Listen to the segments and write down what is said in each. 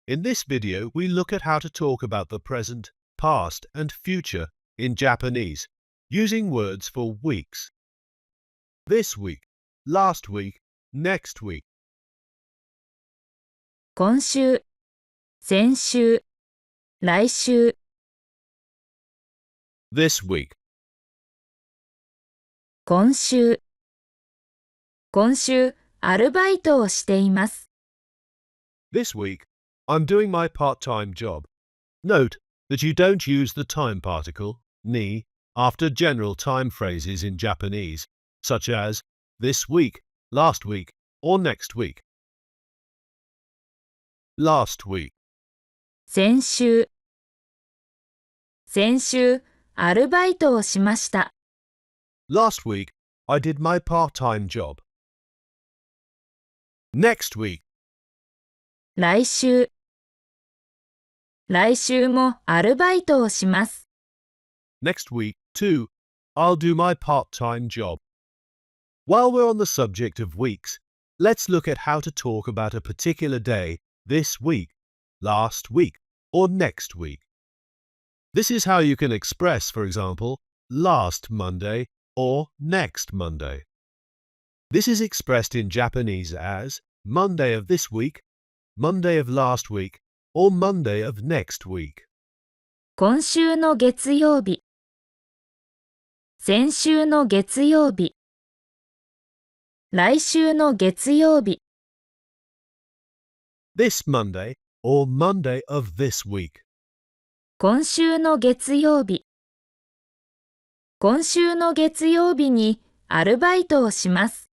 In this video, we look at how to talk about the present, past, and future in Japanese, using words for weeks. This week, last week, next week. 今週、先週、来週。This week, 今週。今週、アルバイトをしています。this week, I'm doing my part-time job. Note that you don't use the time particle, ni, after general time phrases in Japanese, such as this week, last week, or next week. Last week, 先週。先週、アルバイトをしました。last week, I did my part-time job. Next week, 来週。来週もアルバイトをします。next week, too, I'll do my part-time job. While we're on the subject of weeks, let's look at how to talk about a particular day this week, last week, or next week. This is how you can express, for example, last Monday or next Monday. This is expressed in Japanese as Monday of this week, Monday of last week, or Monday of next week. 今週の月曜日。先週の月曜日。来週の月曜日。This Monday or Monday of this week. 今週の月曜日。今週の月曜日にアルバイトをします。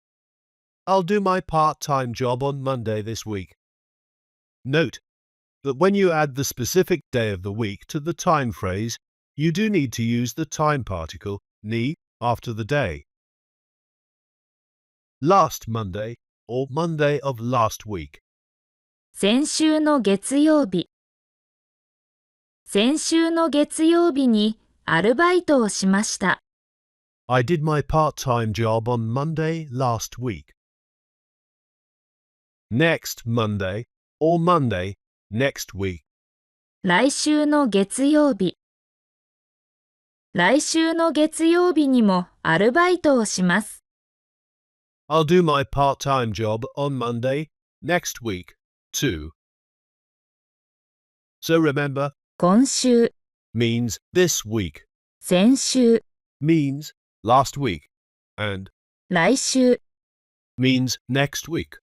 I'll do my part-time job on Monday this week. Note that when you add the specific day of the week to the time phrase, you do need to use the time particle, ni, after the day. Last Monday or Monday of last week. 先週の月曜日。先週の月曜日にアルバイトをしました。I did my part-time job on Monday last week. Next Monday or Monday next week. 来週の月曜日。来週の月曜日にもアルバイトをします。I'll do my part-time job on Monday next week, too. So remember, 今週、 means this week, 先週、 means last week, and 来週。 means next week.